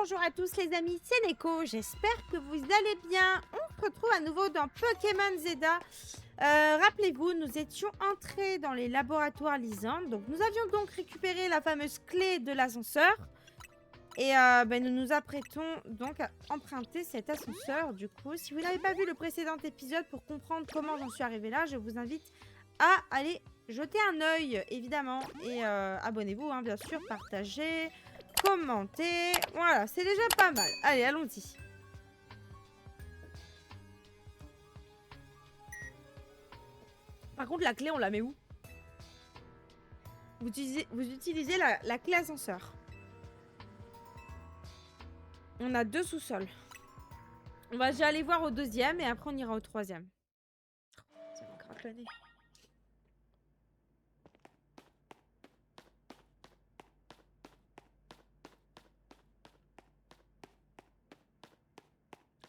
bonjour à tous les amis, c'est Neko, j'espère que vous allez bien. On se retrouve à nouveau dans Pokémon Zeta. Rappelez-vous, nous étions entrés dans les laboratoires Lysandre, donc nous avions donc récupéré la fameuse clé de l'ascenseur. Et nous nous apprêtons donc à emprunter cet ascenseur. Du coup, si vous n'avez pas vu le précédent épisode pour comprendre comment j'en suis arrivée là, je vous invite à aller jeter un œil, évidemment. Et abonnez-vous, hein, bien sûr, partagez, commentez. Voilà, c'est déjà pas mal. Allez, allons-y. Par contre, la clé, on la met où? Vous utilisez la clé ascenseur. On a 2 sous-sols. On va déjà aller voir au 2e et après on ira au 3e. Ça me gratte le nez.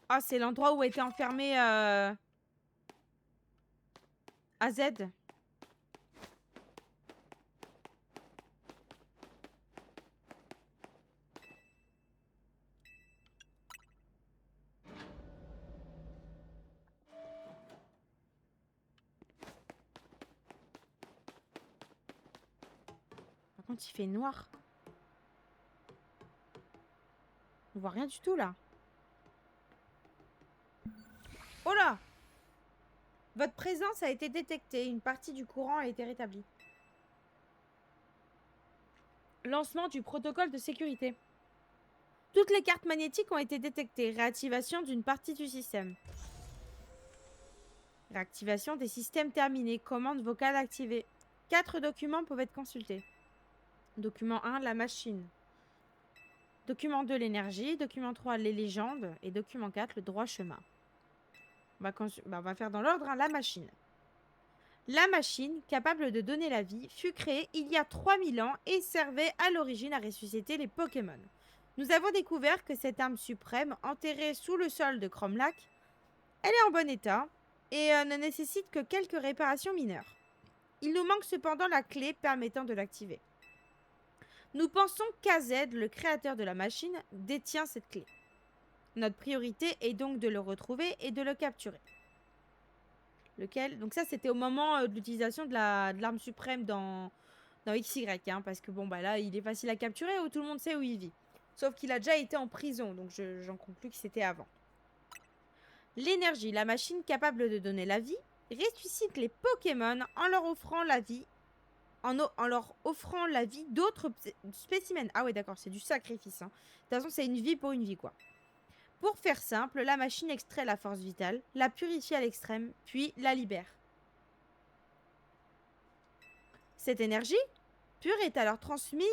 Ah, c'est l'endroit où était enfermé AZ. Par contre, il fait noir. On voit rien du tout là. Oh là! Votre présence a été détectée. Une partie du courant a été rétablie. Lancement du protocole de sécurité. Toutes les cartes magnétiques ont été détectées. Réactivation d'une partie du système. Réactivation des systèmes terminée. Commande vocale activée. 4 documents peuvent être consultés. Document 1, la machine. Document 2, l'énergie. Document 3, les légendes. Et document 4, le droit chemin. On va faire dans l'ordre, hein, la machine. La machine, capable de donner la vie, fut créée il y a 3000 ans et servait à l'origine à ressusciter les Pokémon. Nous avons découvert que cette arme suprême, enterrée sous le sol de Cromlac, elle est en bon état et ne nécessite que quelques réparations mineures. Il nous manque cependant la clé permettant de l'activer. Nous pensons qu'AZ, le créateur de la machine, détient cette clé. Notre priorité est donc de le retrouver et de le capturer. Lequel? Donc ça, c'était au moment de l'utilisation de l'arme suprême dans XY, hein, parce que bon, bah là, il est facile à capturer, où tout le monde sait où il vit. Sauf qu'il a déjà été en prison, donc j'en conclus que c'était avant. L'énergie, la machine capable de donner la vie, ressuscite les Pokémon en leur offrant la vie, en leur offrant la vie d'autres spécimens. Ah ouais, d'accord, c'est du sacrifice. Hein. De toute façon, c'est une vie pour une vie, quoi. Pour faire simple, la machine extrait la force vitale, la purifie à l'extrême, puis la libère. Cette énergie pure est alors transmise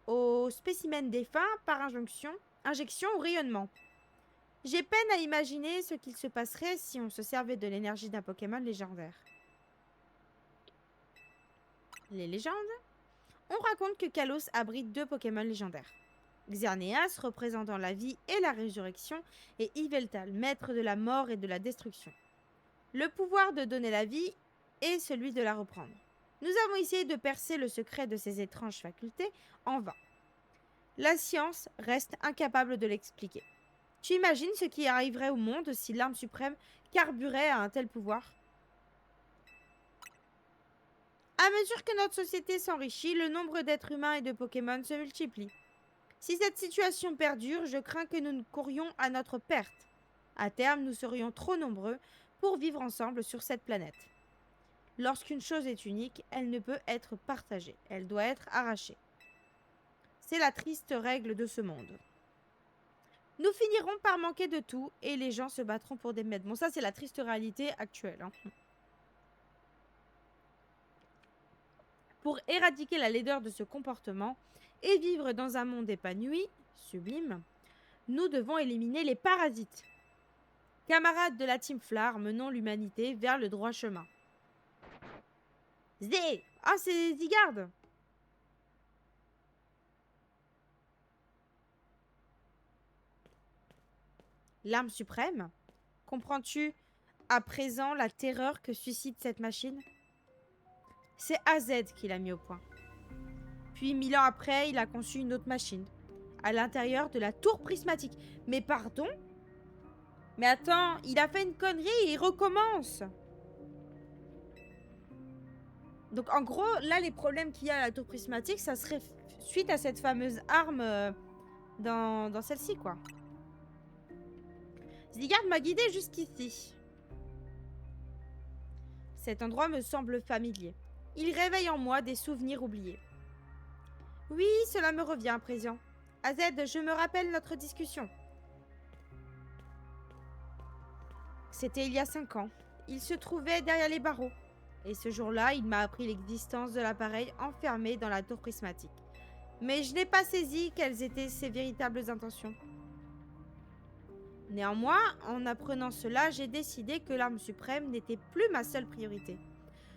aux spécimens défunts par injection ou rayonnement. J'ai peine à imaginer ce qu'il se passerait si on se servait de l'énergie d'un Pokémon légendaire. Les légendes? On raconte que Kalos abrite 2 Pokémon légendaires. Xerneas, représentant la vie et la résurrection, et Yveltal, maître de la mort et de la destruction. Le pouvoir de donner la vie est celui de la reprendre. Nous avons essayé de percer le secret de ces étranges facultés en vain. La science reste incapable de l'expliquer. Tu imagines ce qui arriverait au monde si l'arme suprême carburait à un tel pouvoir? À mesure que notre société s'enrichit, le nombre d'êtres humains et de Pokémon se multiplie. Si cette situation perdure, je crains que nous courions à notre perte. À terme, nous serions trop nombreux pour vivre ensemble sur cette planète. Lorsqu'une chose est unique, elle ne peut être partagée. Elle doit être arrachée. C'est la triste règle de ce monde. Nous finirons par manquer de tout et les gens se battront pour des mètres. Bon, ça, c'est la triste réalité actuelle. Hein. Pour éradiquer la laideur de ce comportement et vivre dans un monde épanoui, sublime, nous devons éliminer les parasites. Camarades de la Team Flar, menons l'humanité vers le droit chemin. Zé! Ah, c'est Zygarde! L'arme suprême? Comprends-tu à présent la terreur que suscite cette machine? C'est AZ qui l'a mis au point. Puis 1000 ans après, il a conçu une autre machine. à l'intérieur de la tour prismatique. Mais pardon? Mais attends, il a fait une connerie et il recommence. Donc en gros, là, les problèmes qu'il y a à la tour prismatique, ça serait suite à cette fameuse arme dans celle-ci, quoi. Zigard m'a guidé jusqu'ici. Cet endroit me semble familier. Il réveille en moi des souvenirs oubliés. Oui, cela me revient à présent. AZ, je me rappelle notre discussion. C'était il y a 5 ans. Il se trouvait derrière les barreaux. Et ce jour-là, il m'a appris l'existence de l'appareil enfermé dans la tour prismatique. Mais je n'ai pas saisi quelles étaient ses véritables intentions. Néanmoins, en apprenant cela, j'ai décidé que l'arme suprême n'était plus ma seule priorité.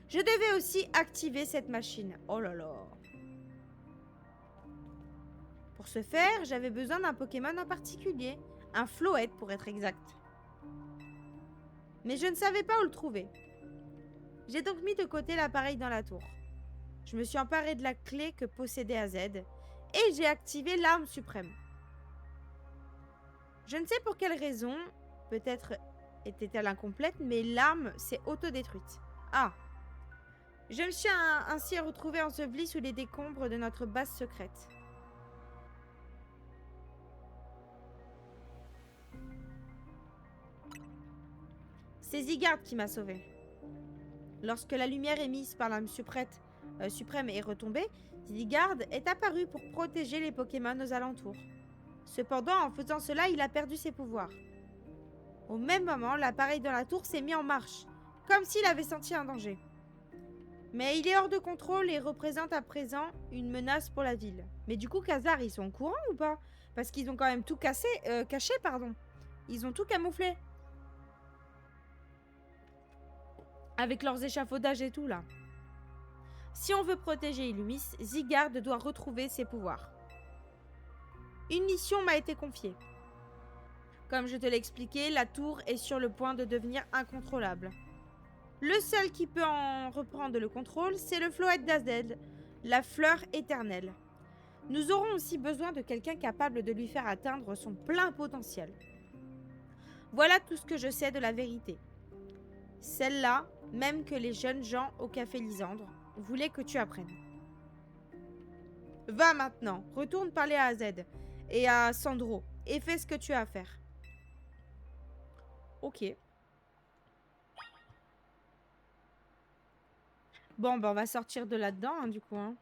Je devais aussi activer cette machine. Oh là là. Pour ce faire, j'avais besoin d'un Pokémon en particulier. Un Floette pour être exact. Mais je ne savais pas où le trouver. J'ai donc mis de côté l'appareil dans la tour. Je me suis emparé de la clé que possédait AZ et j'ai activé l'arme suprême. Je ne sais pour quelle raison, peut-être était-elle incomplète, mais l'arme s'est autodétruite. Ah! Je me suis ainsi retrouvée ensevelie sous les décombres de notre base secrète. C'est Zigard qui m'a sauvée. Lorsque la lumière émise par l'arme suprême est retombée, Zigard est apparu pour protéger les Pokémon aux alentours. Cependant, en faisant cela, il a perdu ses pouvoirs. Au même moment, l'appareil dans la tour s'est mis en marche, comme s'il avait senti un danger. Mais il est hors de contrôle et représente à présent une menace pour la ville. Mais du coup, Khazard, ils sont au courant ou pas? Parce qu'ils ont quand même tout caché, pardon. Ils ont tout camouflé. Avec leurs échafaudages et tout, là. Si on veut protéger Illumis, Zigard doit retrouver ses pouvoirs. Une mission m'a été confiée. Comme je te l'ai expliqué, la tour est sur le point de devenir incontrôlable. Le seul qui peut en reprendre le contrôle, c'est le Floette d'AZ, la fleur éternelle. Nous aurons aussi besoin de quelqu'un capable de lui faire atteindre son plein potentiel. Voilà tout ce que je sais de la vérité. Celle-là, même que les jeunes gens au café Lysandre voulaient que tu apprennes. Va maintenant, retourne parler à AZ et à Sandro et fais ce que tu as à faire. Ok. Bon, ben on va sortir de là-dedans, hein, du coup. Hein.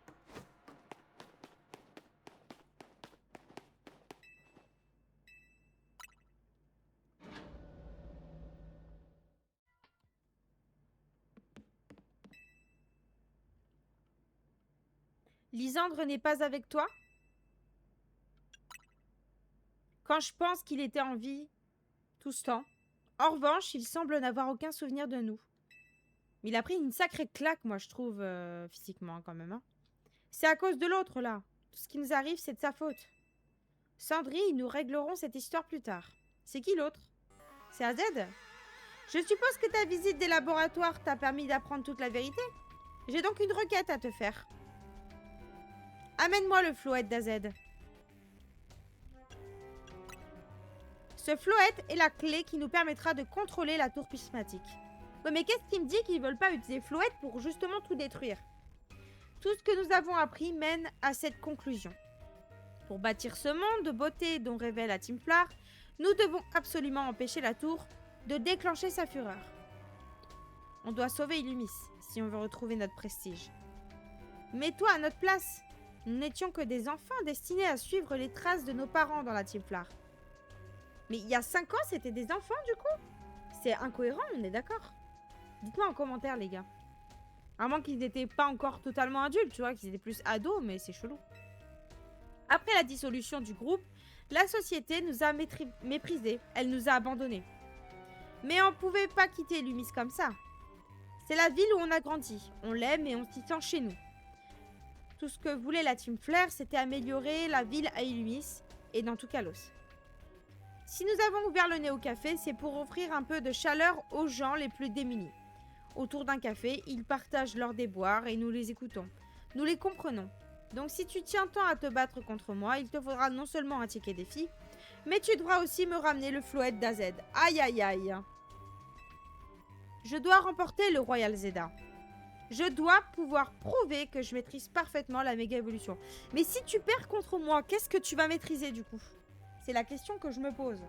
Lysandre n'est pas avec toi? Quand je pense qu'il était en vie tout ce temps. En revanche, il semble n'avoir aucun souvenir de nous. Mais il a pris une sacrée claque, moi, je trouve, physiquement, quand même. Hein. C'est à cause de l'autre, là. Tout ce qui nous arrive, c'est de sa faute. Sandrine, nous réglerons cette histoire plus tard. C'est qui l'autre? C'est AZ? Je suppose que ta visite des laboratoires t'a permis d'apprendre toute la vérité. J'ai donc une requête à te faire. Amène-moi le Floette d'AZ. Ce Floette est la clé qui nous permettra de contrôler la tour prismatique. Ouais, mais qu'est-ce qui me dit qu'ils veulent pas utiliser Floette pour justement tout détruire? Tout ce que nous avons appris mène à cette conclusion. Pour bâtir ce monde de beauté dont rêvait la Team Flare, nous devons absolument empêcher la tour de déclencher sa fureur. On doit sauver Illumis si on veut retrouver notre prestige. Mets-toi à notre place. Nous n'étions que des enfants destinés à suivre les traces de nos parents dans la Team Flare. Mais il y a 5 ans, c'était des enfants du coup? C'est incohérent, on est d'accord? Dites-moi en commentaire, les gars. À moins qu'ils n'étaient pas encore totalement adultes, tu vois, qu'ils étaient plus ados, mais c'est chelou. Après la dissolution du groupe, la société nous a méprisés. Elle nous a abandonnés. Mais on ne pouvait pas quitter Illumis comme ça. C'est la ville où on a grandi. On l'aime et on s'y sent chez nous. Tout ce que voulait la Team Flare, c'était améliorer la ville à Illumis et dans tout Kalos. Si nous avons ouvert le nez au café, c'est pour offrir un peu de chaleur aux gens les plus démunis. Autour d'un café, ils partagent leurs déboires et nous les écoutons. Nous les comprenons. Donc si tu tiens tant à te battre contre moi, il te faudra non seulement un ticket défi, mais tu devras aussi me ramener le Floette d'AZ. Aïe aïe aïe. Je dois remporter le Royal Zeda. Je dois pouvoir prouver que je maîtrise parfaitement la méga évolution. Mais si tu perds contre moi, qu'est-ce que tu vas maîtriser du coup? C'est la question que je me pose.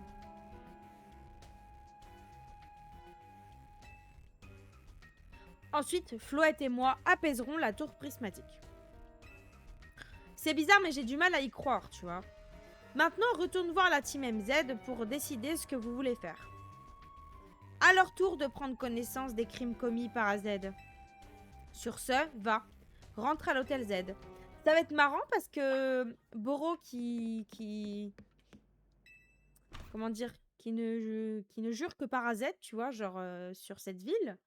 Ensuite, Floette et moi apaiserons la tour prismatique. C'est bizarre, mais j'ai du mal à y croire, tu vois. Maintenant, retourne voir la team MZ pour décider ce que vous voulez faire. À leur tour de prendre connaissance des crimes commis par AZ. Sur ce, va, rentre à l'hôtel Z. Ça va être marrant parce que Boro comment dire, qui ne jure que par AZ, tu vois, genre sur cette ville.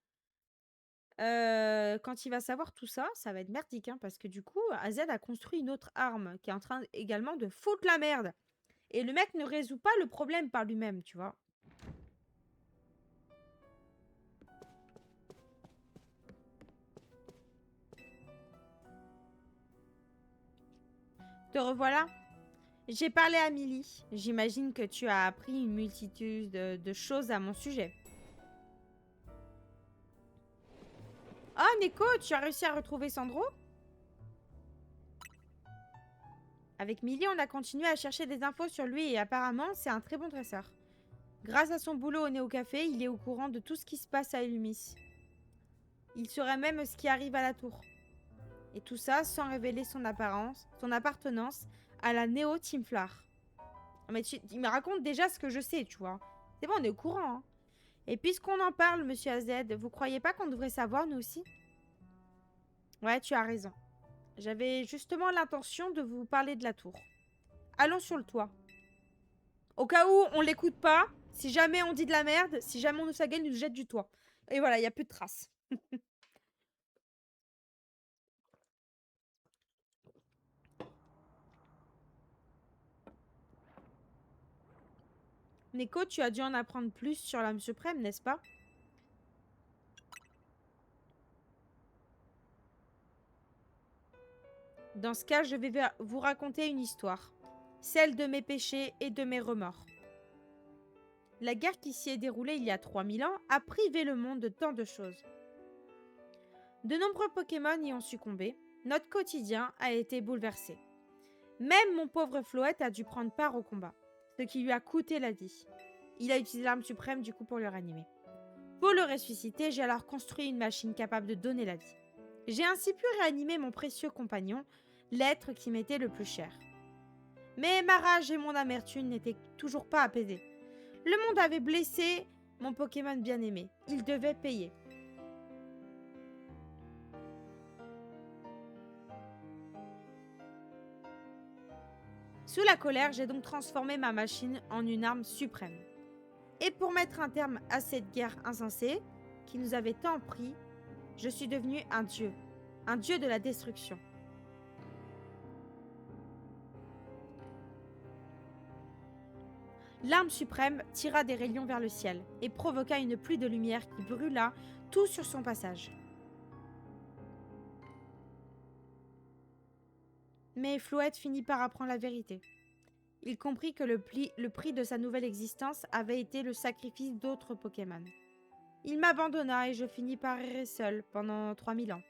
Quand il va savoir tout ça, ça va être merdique, hein, parce que du coup, AZ a construit une autre arme qui est en train également de foutre la merde. Et le mec ne résout pas le problème par lui-même, tu vois. Te revoilà. J'ai parlé à Millie. J'imagine que tu as appris une multitude de choses à mon sujet. Ah, Neko, tu as réussi à retrouver Sandro? Avec Millie, on a continué à chercher des infos sur lui et apparemment, c'est un très bon dresseur. Grâce à son boulot au Néo Café, il est au courant de tout ce qui se passe à Illumis. Il saurait même ce qui arrive à la tour. Et tout ça sans révéler son appartenance à la Néo Teamflar. Mais il me raconte déjà ce que je sais, tu vois. C'est bon, on est au courant, hein. Et puisqu'on en parle, monsieur AZ, vous croyez pas qu'on devrait savoir, nous aussi? Ouais, tu as raison. J'avais justement l'intention de vous parler de la tour. Allons sur le toit. Au cas où on l'écoute pas, si jamais on dit de la merde, si jamais on nous sa gueule, il nous jette du toit. Et voilà, il n'y a plus de traces. Neko, tu as dû en apprendre plus sur l'âme suprême, n'est-ce pas? Dans ce cas, je vais vous raconter une histoire. Celle de mes péchés et de mes remords. La guerre qui s'y est déroulée il y a 3000 ans a privé le monde de tant de choses. De nombreux Pokémon y ont succombé. Notre quotidien a été bouleversé. Même mon pauvre Floette a dû prendre part au combat, ce qui lui a coûté la vie. Il a utilisé l'arme suprême du coup pour le ranimer. Pour le ressusciter, j'ai alors construit une machine capable de donner la vie. J'ai ainsi pu réanimer mon précieux compagnon, l'être qui m'était le plus cher. Mais ma rage et mon amertume n'étaient toujours pas apaisées. Le monde avait blessé mon Pokémon bien-aimé. Il devait payer. Sous la colère, j'ai donc transformé ma machine en une arme suprême. Et pour mettre un terme à cette guerre insensée, qui nous avait tant pris, je suis devenu un dieu de la destruction. L'arme suprême tira des rayons vers le ciel et provoqua une pluie de lumière qui brûla tout sur son passage. Mais Floette finit par apprendre la vérité. Il comprit que le prix de sa nouvelle existence avait été le sacrifice d'autres Pokémon. Il m'abandonna et je finis par errer seul pendant 3000 ans.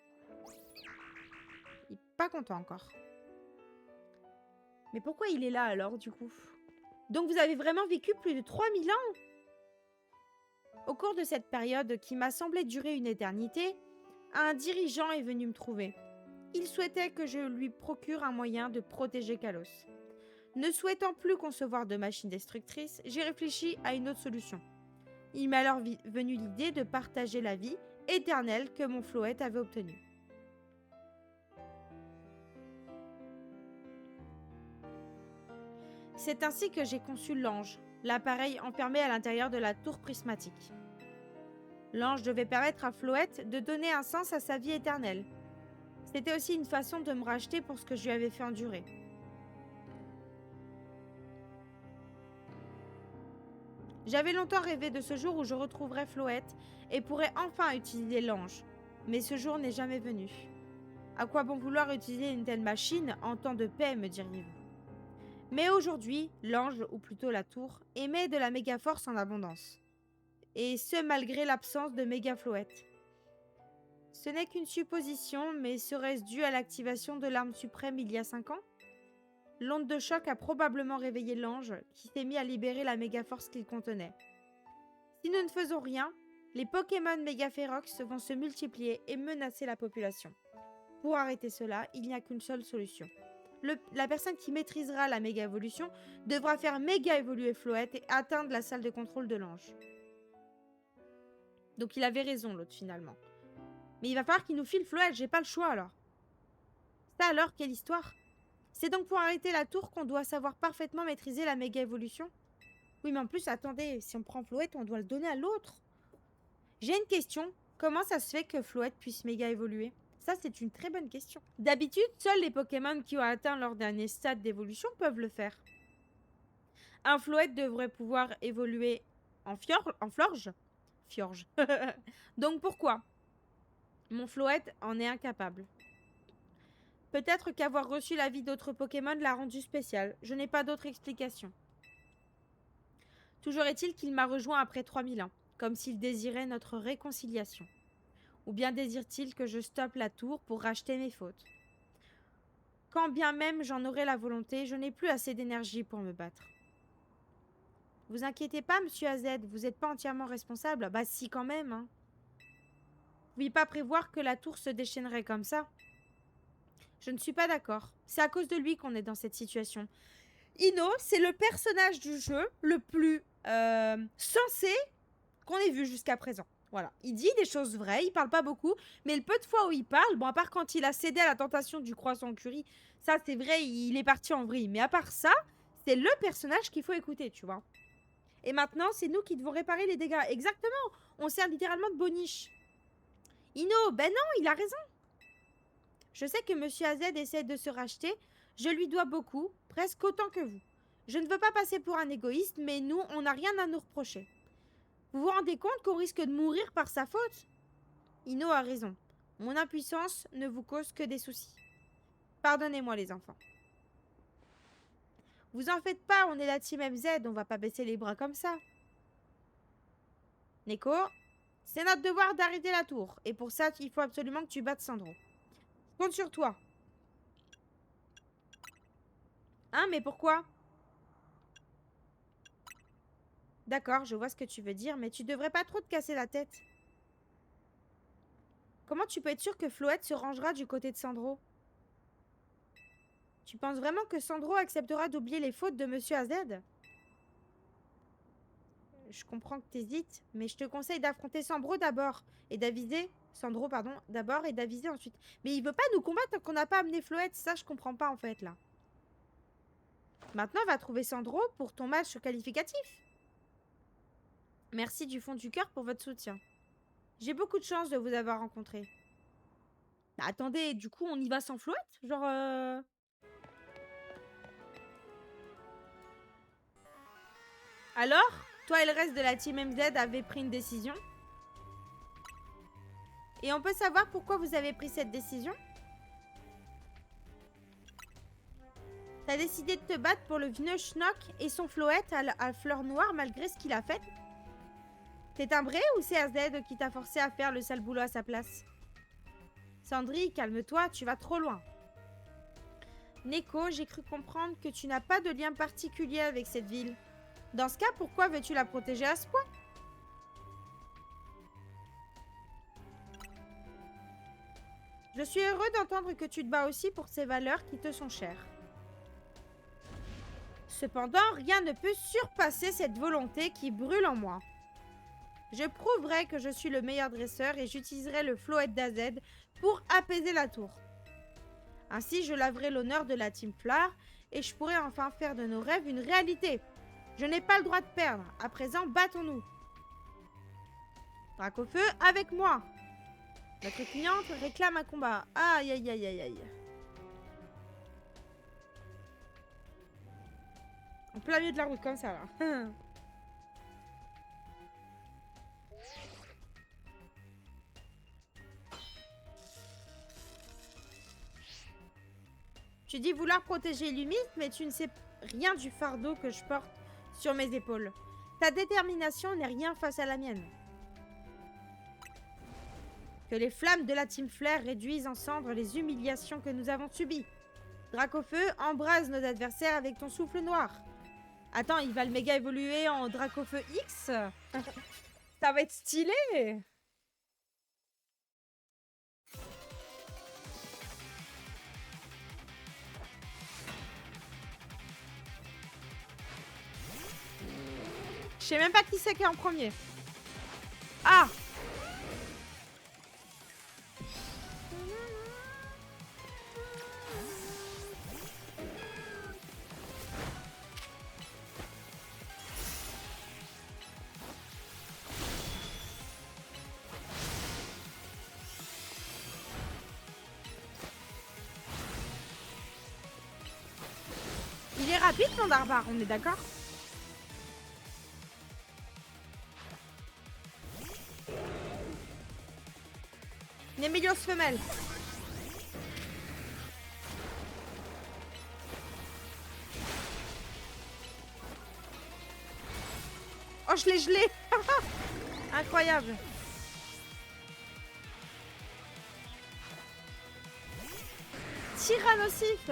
Il n'est pas content encore. Mais pourquoi il est là alors du coup? Donc vous avez vraiment vécu plus de 3000 ans? Au cours de cette période qui m'a semblé durer une éternité, un dirigeant est venu me trouver. Il souhaitait que je lui procure un moyen de protéger Kalos. Ne souhaitant plus concevoir de machines destructrices, j'ai réfléchi à une autre solution. Il m'est alors venu l'idée de partager la vie éternelle que mon Floette avait obtenue. C'est ainsi que j'ai conçu l'ange, l'appareil enfermé à l'intérieur de la tour prismatique. L'ange devait permettre à Floette de donner un sens à sa vie éternelle. C'était aussi une façon de me racheter pour ce que je lui avais fait endurer. J'avais longtemps rêvé de ce jour où je retrouverais Floette et pourrais enfin utiliser l'ange. Mais ce jour n'est jamais venu. À quoi bon vouloir utiliser une telle machine en temps de paix, me diriez-vous? Mais aujourd'hui, l'ange, ou plutôt la tour, émet de la méga-force en abondance. Et ce malgré l'absence de méga-floette. Ce n'est qu'une supposition, mais serait-ce dû à l'activation de l'arme suprême il y a 5 ans? L'onde de choc a probablement réveillé l'ange, qui s'est mis à libérer la méga-force qu'il contenait. Si nous ne faisons rien, les Pokémon méga férox vont se multiplier et menacer la population. Pour arrêter cela, il n'y a qu'une seule solution. La personne qui maîtrisera la méga évolution devra faire méga évoluer Floette et atteindre la salle de contrôle de l'ange. Donc il avait raison l'autre finalement. Mais il va falloir qu'il nous file Floette, j'ai pas le choix alors. Ça alors, quelle histoire? C'est donc pour arrêter la tour qu'on doit savoir parfaitement maîtriser la méga évolution? Oui, mais en plus, attendez, si on prend Floette, on doit le donner à l'autre. J'ai une question. Comment ça se fait que Floette puisse méga évoluer? Ça, c'est une très bonne question. D'habitude, seuls les Pokémon qui ont atteint leur dernier stade d'évolution peuvent le faire. Un Floette devrait pouvoir évoluer en Florge. Fjorge. Donc pourquoi mon Floette en est incapable? Peut-être qu'avoir reçu l'avis d'autres Pokémon l'a rendu spécial. Je n'ai pas d'autre explication. Toujours est-il qu'il m'a rejoint après 3000 ans, comme s'il désirait notre réconciliation. Ou bien désire-t-il que je stoppe la tour pour racheter mes fautes? Quand bien même j'en aurai la volonté, je n'ai plus assez d'énergie pour me battre. Vous inquiétez pas, monsieur AZ, vous n'êtes pas entièrement responsable. Bah si, quand même, hein. Vous ne pouviez pas prévoir que la tour se déchaînerait comme ça. Je ne suis pas d'accord. C'est à cause de lui qu'on est dans cette situation. Ino, c'est le personnage du jeu le plus sensé qu'on ait vu jusqu'à présent. Voilà. Il dit des choses vraies, il parle pas beaucoup, mais le peu de fois où il parle, bon, à part quand il a cédé à la tentation du croissant curry, ça c'est vrai, il est parti en vrille. Mais à part ça, c'est le personnage qu'il faut écouter, tu vois. Et maintenant, c'est nous qui devons réparer les dégâts. Exactement. On sert littéralement de boniche. Ino, ben non, il a raison. Je sais que Monsieur AZ essaie de se racheter. Je lui dois beaucoup, presque autant que vous. Je ne veux pas passer pour un égoïste, mais nous, on n'a rien à nous reprocher. Vous vous rendez compte qu'on risque de mourir par sa faute? Ino a raison. Mon impuissance ne vous cause que des soucis. Pardonnez-moi les enfants. Vous en faites pas, on est la team MZ, on va pas baisser les bras comme ça. Neko, c'est notre devoir d'arrêter la tour. Et pour ça, il faut absolument que tu battes Sandro. Je compte sur toi. Hein, mais pourquoi? D'accord, je vois ce que tu veux dire, mais tu devrais pas trop te casser la tête. Comment tu peux être sûr que Floette se rangera du côté de Sandro? Tu penses vraiment que Sandro acceptera d'oublier les fautes de Monsieur AZ? Je comprends que t'hésites, mais je te conseille d'affronter Sandro d'abord et d'aviser... Sandro, pardon, d'abord et d'aviser ensuite. Mais il veut pas nous combattre tant qu'on n'a pas amené Floette, ça je comprends pas en fait là. Maintenant, va trouver Sandro pour ton match qualificatif. Merci du fond du cœur pour votre soutien. J'ai beaucoup de chance de vous avoir rencontré. Bah, attendez, du coup, on y va sans Floette? Genre, Alors, toi et le reste de la team MZ avez pris une décision? Et on peut savoir pourquoi vous avez pris cette décision? T'as décidé de te battre pour le vieux Schnock et son Floette à fleur noire malgré ce qu'il a fait? T'es timbré ou c'est AZ qui t'a forcé à faire le sale boulot à sa place? Sandry, calme-toi, tu vas trop loin. Neko, j'ai cru comprendre que tu n'as pas de lien particulier avec cette ville. Dans ce cas, pourquoi veux-tu la protéger à ce point? Je suis heureux d'entendre que tu te bats aussi pour ces valeurs qui te sont chères. Cependant, rien ne peut surpasser cette volonté qui brûle en moi. Je prouverai que je suis le meilleur dresseur et j'utiliserai le Floette d'AZ pour apaiser la tour. Ainsi, je laverai l'honneur de la Team Flare et je pourrai enfin faire de nos rêves une réalité. Je n'ai pas le droit de perdre. À présent, battons-nous. Dracofeu, avec moi. Notre cliente réclame un combat. Aïe, aïe, aïe, aïe, aïe. En plein milieu de la route, comme ça, là. Tu dis vouloir protéger Illumis, mais tu ne sais rien du fardeau que je porte sur mes épaules. Ta détermination n'est rien face à la mienne. Que les flammes de la Team Flare réduisent en cendres les humiliations que nous avons subies. Dracofeu, embrase nos adversaires avec ton souffle noir. Attends, il va le méga évoluer en Dracofeu X. Ça va être stylé. Je sais même pas qui c'est qui est en premier. Ah! Il est rapide ton Darbar, on est d'accord? Némélios femelle. Oh, je l'ai gelé. Incroyable. Tyrannosif.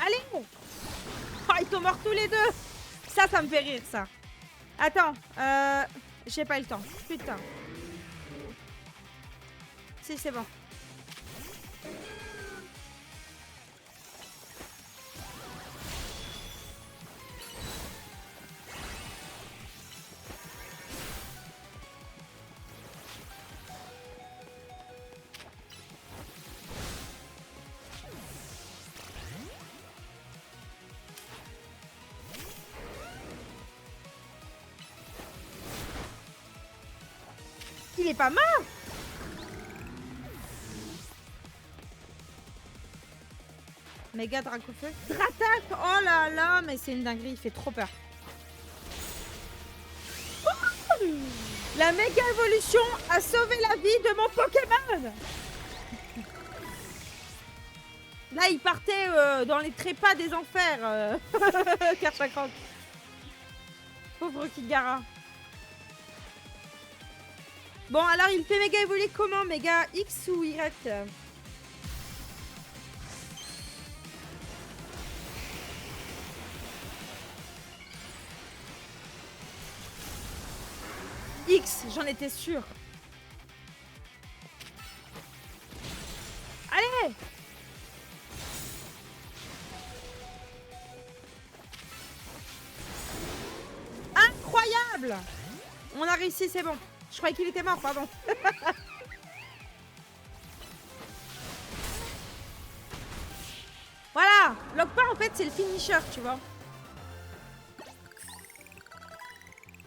Allez. Oh, ils sont morts tous les deux. Ça me fait rire, ça. Attends, j'ai pas eu le temps. Putain. Si, c'est bon. Il est pas mort. Méga Dracofeu. Dratak. Oh là là, mais c'est une dinguerie, il fait trop peur. La méga évolution a sauvé la vie de mon Pokémon. Là, il partait dans les trépas des enfers. Kerchakrank. Pauvre Kigara. Bon, alors il fait méga évoluer comment? Méga X ou Y? X, j'en étais sûre. Allez! Incroyable! On a réussi, c'est bon. Je croyais qu'il était mort, pardon. Voilà! Lockpa, en fait, c'est le finisher, tu vois.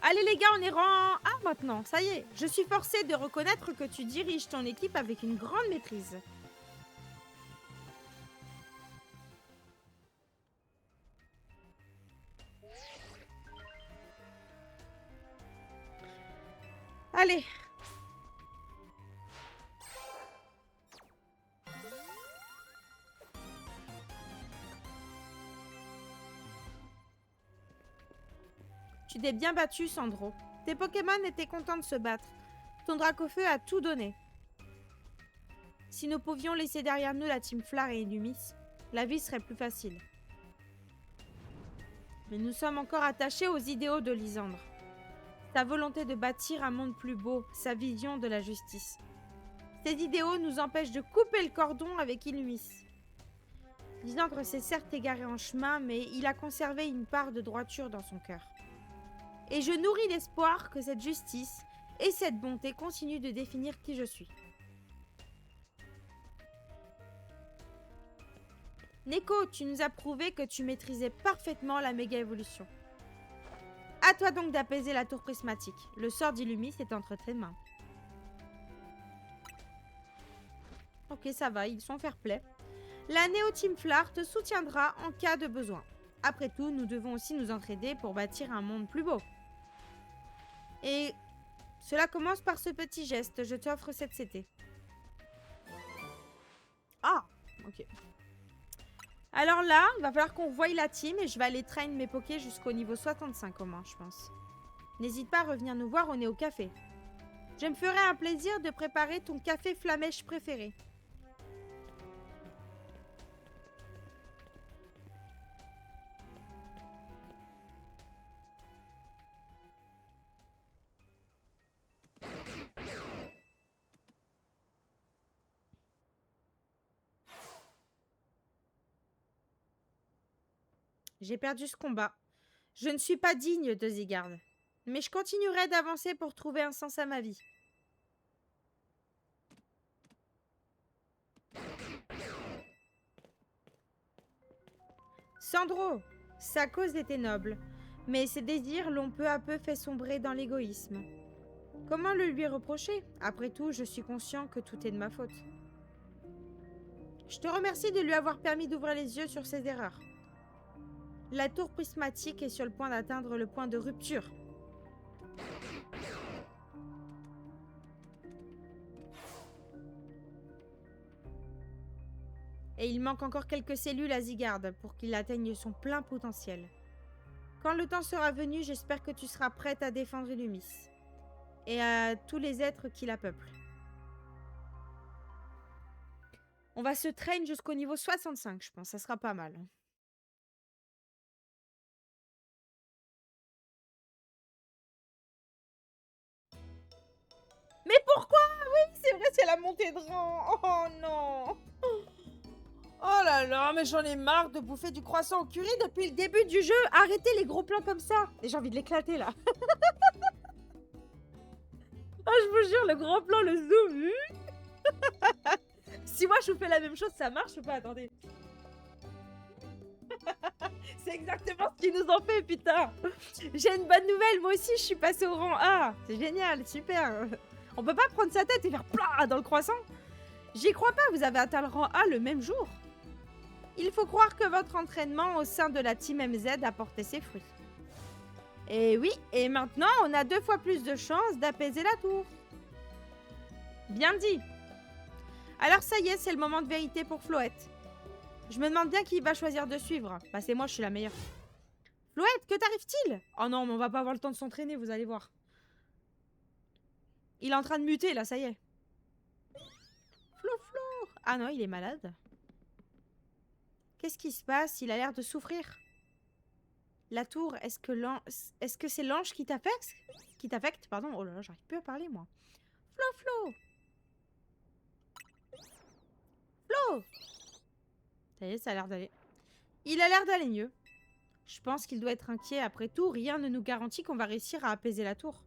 Allez les gars, on est rang A maintenant, ça y est. Je suis forcée de reconnaître que tu diriges ton équipe avec une grande maîtrise. Allez. Tu t'es bien battu, Sandro. Tes Pokémon étaient contents de se battre. Ton Dracofeu a tout donné. Si nous pouvions laisser derrière nous la Team Flare et Illumis, la vie serait plus facile. Mais nous sommes encore attachés aux idéaux de Lysandre. Sa volonté de bâtir un monde plus beau, sa vision de la justice. Ces idéaux nous empêchent de couper le cordon avec Illumis. Lysandre s'est certes égaré en chemin, mais il a conservé une part de droiture dans son cœur. Et je nourris l'espoir que cette justice et cette bonté continuent de définir qui je suis. Neko, tu nous as prouvé que tu maîtrisais parfaitement la méga évolution. À toi donc d'apaiser la tour prismatique. Le sort d'Illumis est entre tes mains. Ok, ça va, ils sont fair play. La Néo Team Flare te soutiendra en cas de besoin. Après tout, nous devons aussi nous entraider pour bâtir un monde plus beau. Et cela commence par ce petit geste. Je t'offre cette CT. Ah, ok. Alors là, il va falloir qu'on voie la team et je vais aller train mes pokés jusqu'au niveau 65 au moins, je pense. N'hésite pas à revenir nous voir, on est au café. Je me ferai un plaisir de préparer ton café flamèche préféré. J'ai perdu ce combat. Je ne suis pas digne de Zygarde. Mais je continuerai d'avancer pour trouver un sens à ma vie. Sandro, sa cause était noble, mais ses désirs l'ont peu à peu fait sombrer dans l'égoïsme. Comment le lui reprocher? Après tout, je suis conscient que tout est de ma faute. Je te remercie de lui avoir permis d'ouvrir les yeux sur ses erreurs. La tour prismatique est sur le point d'atteindre le point de rupture. Et il manque encore quelques cellules à Zygarde pour qu'il atteigne son plein potentiel. Quand le temps sera venu, j'espère que tu seras prête à défendre Illumis et à tous les êtres qui la peuplent. On va se traîner jusqu'au niveau 65, je pense. Ça sera pas mal. Mais pourquoi? Oui, c'est vrai, c'est la montée de rang. Oh non. Oh là là, mais j'en ai marre de bouffer du croissant au curry depuis le début du jeu. Arrêtez les gros plans comme ça. Et j'ai envie de l'éclater là. Oh, je vous jure, le gros plan, le zoom. Si moi je vous fais la même chose, ça marche ou pas? Attendez. C'est exactement ce qu'ils nous ont fait, putain. J'ai une bonne nouvelle, moi aussi je suis passée au rang A. C'est génial, super. On peut pas prendre sa tête et faire plat dans le croissant? J'y crois pas, vous avez atteint le rang A le même jour. Il faut croire que votre entraînement au sein de la Team MZ a porté ses fruits. Et oui, et maintenant on a 2 fois plus de chances d'apaiser la tour. Bien dit. Alors ça y est, c'est le moment de vérité pour Floette. Je me demande bien qui va choisir de suivre. Bah c'est moi, je suis la meilleure. Floette, que t'arrive-t-il? Oh non, mais on va pas avoir le temps de s'entraîner, vous allez voir. Il est en train de muter là, ça y est. Flo. Ah non, il est malade. Qu'est-ce qui se passe? Il a l'air de souffrir. La tour, est-ce que c'est l'ange qui t'affecte? Qui t'affecte, pardon. Oh là là, j'arrive plus à parler moi. Flo. Ça y est, ça a l'air d'aller. Il a l'air d'aller mieux. Je pense qu'il doit être inquiet. Après tout, rien ne nous garantit qu'on va réussir à apaiser la tour.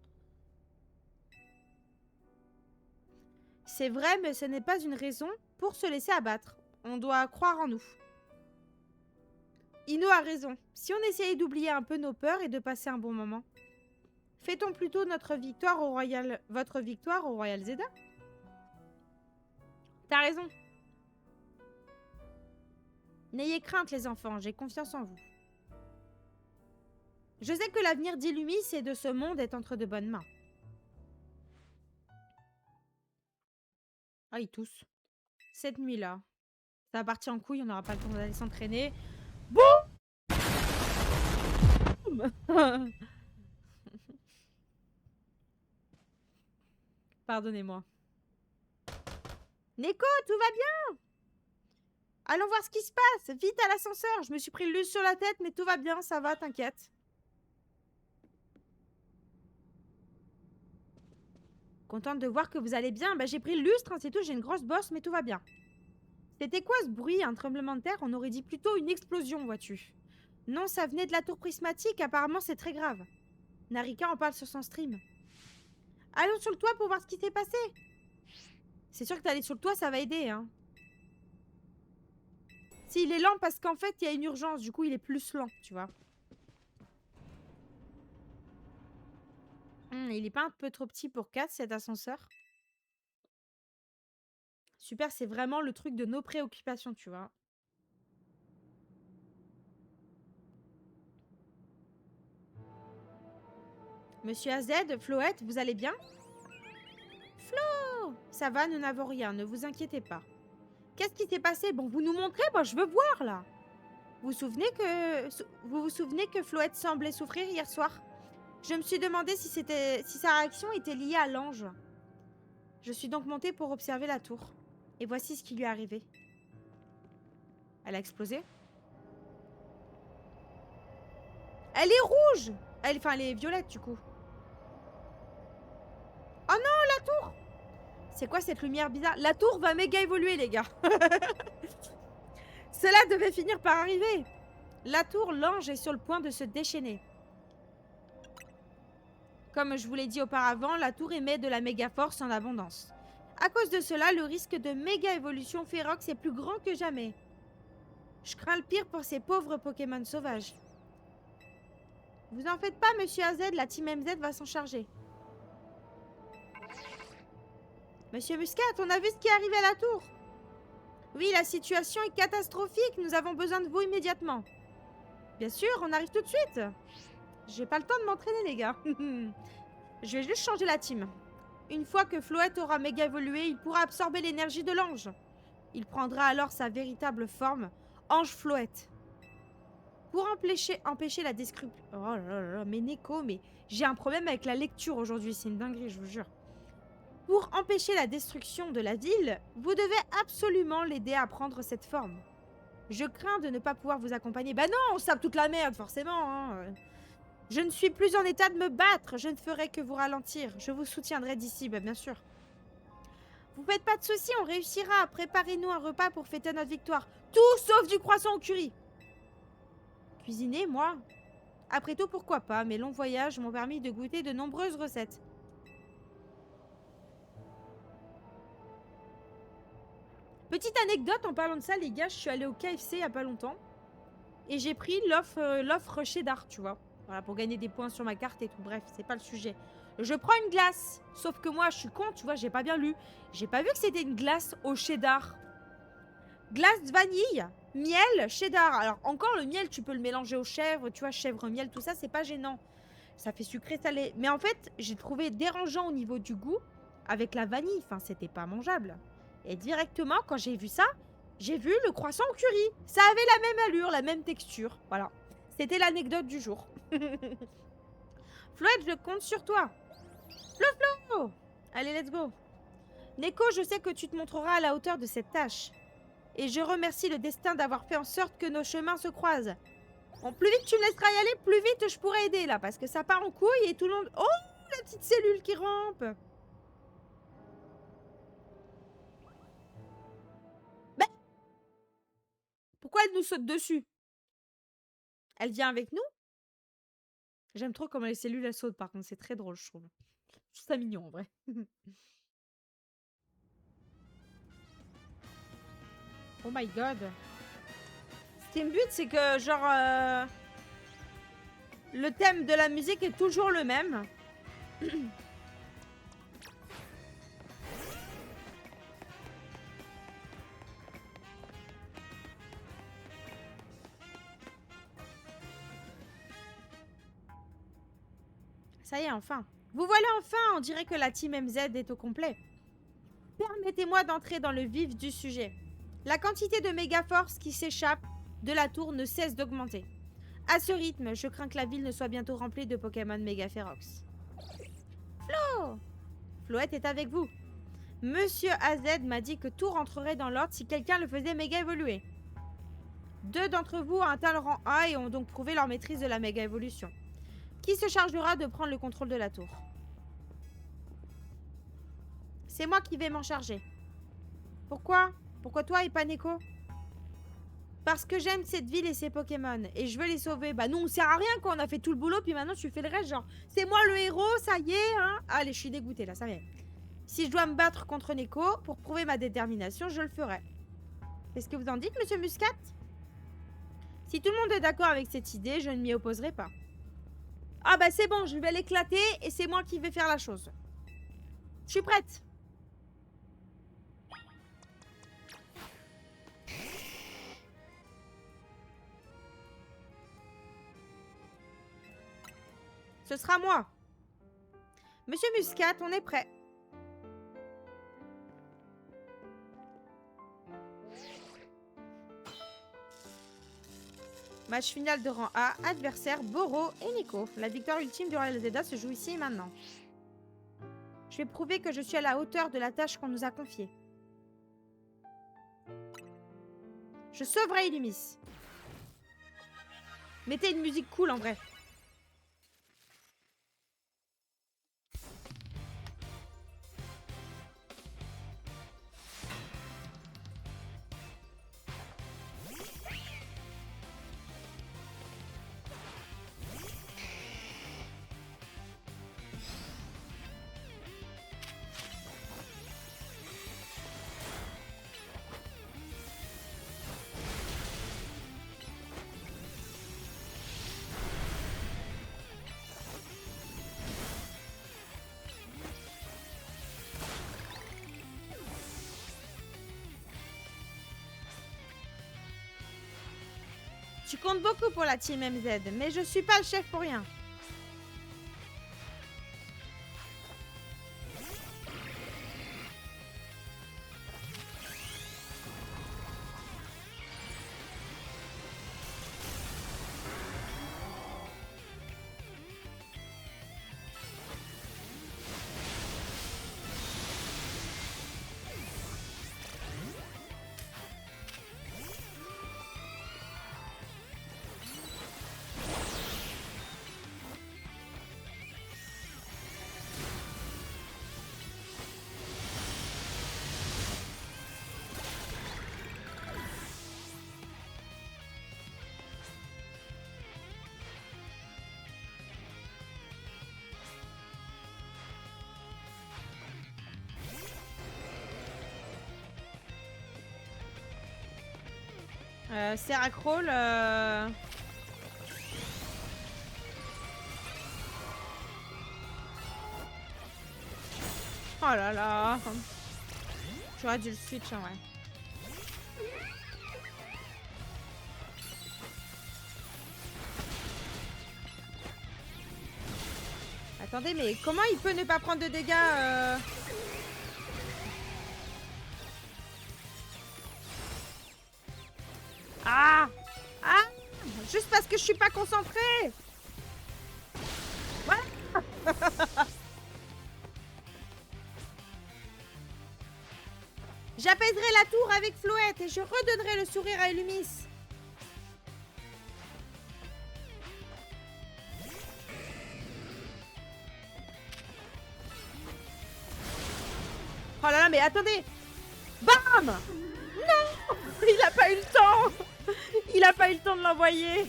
C'est vrai, mais ce n'est pas une raison pour se laisser abattre. On doit croire en nous. Ino a raison. Si on essayait d'oublier un peu nos peurs et de passer un bon moment. Fêtons plutôt votre victoire au Royal Zeda. T'as raison. N'ayez crainte les enfants, j'ai confiance en vous. Je sais que l'avenir d'Illumis et de ce monde est entre de bonnes mains. Ah, ils toussent. Cette nuit-là, ça va partir en couille, on n'aura pas le temps d'aller s'entraîner. Boum. Pardonnez-moi. Neko, tout va bien? Allons voir ce qui se passe. Vite à l'ascenseur. Je me suis pris le lustre sur la tête, mais tout va bien, ça va, t'inquiète. Contente de voir que vous allez bien. Bah, j'ai pris le lustre, hein, c'est tout, j'ai une grosse bosse, mais tout va bien. C'était quoi ce bruit? Un tremblement de terre? On aurait dit plutôt une explosion, vois-tu. Non, ça venait de la tour prismatique, apparemment c'est très grave. Narika en parle sur son stream. Allons sur le toit pour voir ce qui s'est passé. C'est sûr que d'aller sur le toit, ça va aider, hein. Si, il est lent parce qu'en fait, il y a une urgence, du coup, il est plus lent, tu vois. Il est pas un peu trop petit pour 4, cet ascenseur? Super, c'est vraiment le truc de nos préoccupations, tu vois. Monsieur AZ, Floette, vous allez bien? Flo! Ça va, nous n'avons rien, ne vous inquiétez pas. Qu'est-ce qui s'est passé? Bon, vous nous montrez? Moi, je veux voir, là. Vous vous souvenez que Floette semblait souffrir hier soir? Je me suis demandé si sa réaction était liée à l'ange. Je suis donc montée pour observer la tour. Et voici ce qui lui est arrivé. Elle a explosé. Elle est rouge! Enfin, elle est violette, du coup. Oh non, la tour! C'est quoi cette lumière bizarre? La tour va méga évoluer, les gars. Cela devait finir par arriver. La tour, l'ange, est sur le point de se déchaîner. Comme je vous l'ai dit auparavant, la tour émet de la méga force en abondance. À cause de cela, le risque de méga évolution Ferox est plus grand que jamais. Je crains le pire pour ces pauvres Pokémon sauvages. Vous en faites pas, Monsieur AZ, la Team MZ va s'en charger. Monsieur Muscat, on a vu ce qui est arrivé à la tour. Oui, la situation est catastrophique, nous avons besoin de vous immédiatement. Bien sûr, on arrive tout de suite. J'ai pas le temps de m'entraîner, les gars. Je vais juste changer la team. Une fois que Floette aura méga évolué, il pourra absorber l'énergie de l'ange. Il prendra alors sa véritable forme, Ange Floette. Pour empêcher la destruction... Oh là là, mais Neko, mais j'ai un problème avec la lecture aujourd'hui, c'est une dinguerie, je vous jure. Pour empêcher la destruction de la ville, vous devez absolument l'aider à prendre cette forme. Je crains de ne pas pouvoir vous accompagner. Bah non, on sape toute la merde, forcément. Hein. Je ne suis plus en état de me battre. Je ne ferai que vous ralentir. Je vous soutiendrai d'ici, bah bien sûr. Vous faites pas de soucis, on réussira. Préparez-nous un repas pour fêter notre victoire. Tout sauf du croissant au curry. Cuisiner, moi? Après tout, pourquoi pas? Mes longs voyages m'ont permis de goûter de nombreuses recettes. Petite anecdote en parlant de ça, les gars, je suis allée au KFC il y a pas longtemps. Et j'ai pris l'offre cheddar, tu vois. Voilà, pour gagner des points sur ma carte et tout. Bref, c'est pas le sujet. Je prends une glace. Sauf que moi, je suis con, tu vois, j'ai pas bien lu. J'ai pas vu que c'était une glace au cheddar. Glace vanille, miel, cheddar. Alors, encore le miel, tu peux le mélanger aux chèvres, tu vois, chèvre, miel, tout ça, c'est pas gênant. Ça fait sucré, salé. Mais en fait, j'ai trouvé dérangeant au niveau du goût avec la vanille. Enfin, c'était pas mangeable. Et directement, quand j'ai vu ça, j'ai vu le croissant au curry. Ça avait la même allure, la même texture. Voilà. C'était l'anecdote du jour. Floette, je compte sur toi. Flo. Allez, let's go. Neko, je sais que tu te montreras à la hauteur de cette tâche. Et je remercie le destin d'avoir fait en sorte que nos chemins se croisent. Bon, plus vite tu me laisseras y aller, plus vite je pourrai aider là. Parce que ça part en couille et tout le monde... Oh, la petite cellule qui rampe. Ben, pourquoi elle nous saute dessus? Elle vient avec nous? J'aime trop comment les cellules elles sautent par contre, c'est très drôle je trouve. Je trouve ça mignon en vrai. Oh my god. Steam But c'est que genre... le thème de la musique est toujours le même. Ça y est, enfin. Vous voilà enfin, on dirait que la team MZ est au complet. Permettez-moi d'entrer dans le vif du sujet. La quantité de méga force qui s'échappe de la tour ne cesse d'augmenter. À ce rythme, je crains que la ville ne soit bientôt remplie de Pokémon méga férox. Flo! Floette est avec vous. Monsieur AZ m'a dit que tout rentrerait dans l'ordre si quelqu'un le faisait méga évoluer. 2 d'entre vous ont atteint le rang 1 et ont donc prouvé leur maîtrise de la méga évolution. Qui se chargera de prendre le contrôle de la tour? C'est moi qui vais m'en charger. Pourquoi? Pourquoi toi et pas Neko? Parce que j'aime cette ville et ses Pokémon. Et je veux les sauver. Bah nous on sert à rien quoi. On a fait tout le boulot puis maintenant tu fais le reste genre. C'est moi le héros, ça y est hein. Allez, je suis dégoûtée là, ça m'est. Si je dois me battre contre Neko pour prouver ma détermination, je le ferai. Qu'est-ce que vous en dites, monsieur Muscat? Si tout le monde est d'accord avec cette idée, je ne m'y opposerai pas. Ah bah c'est bon, je vais l'éclater et c'est moi qui vais faire la chose. Je suis prête. Ce sera moi. Monsieur Muscat, on est prêt. Match final de rang A, adversaire Boro et Nico. La victoire ultime du Royal Zelda se joue ici et maintenant. Je vais prouver que je suis à la hauteur de la tâche qu'on nous a confiée. Je sauverai Illumis. Mettez une musique cool en vrai. Tu comptes beaucoup pour la team MZ, mais je suis pas le chef pour rien. Sarah Crawl. Oh là là. J'aurais dû le switch en vrai. Attendez, mais comment il peut ne pas prendre de dégâts Ah! Ah! Juste parce que je suis pas concentrée! Voilà! J'apaiserai la tour avec Floette et je redonnerai le sourire à Illumis. Oh là là, mais attendez! Bam! Non! Il a pas eu le temps! Il a pas eu le temps de l'envoyer!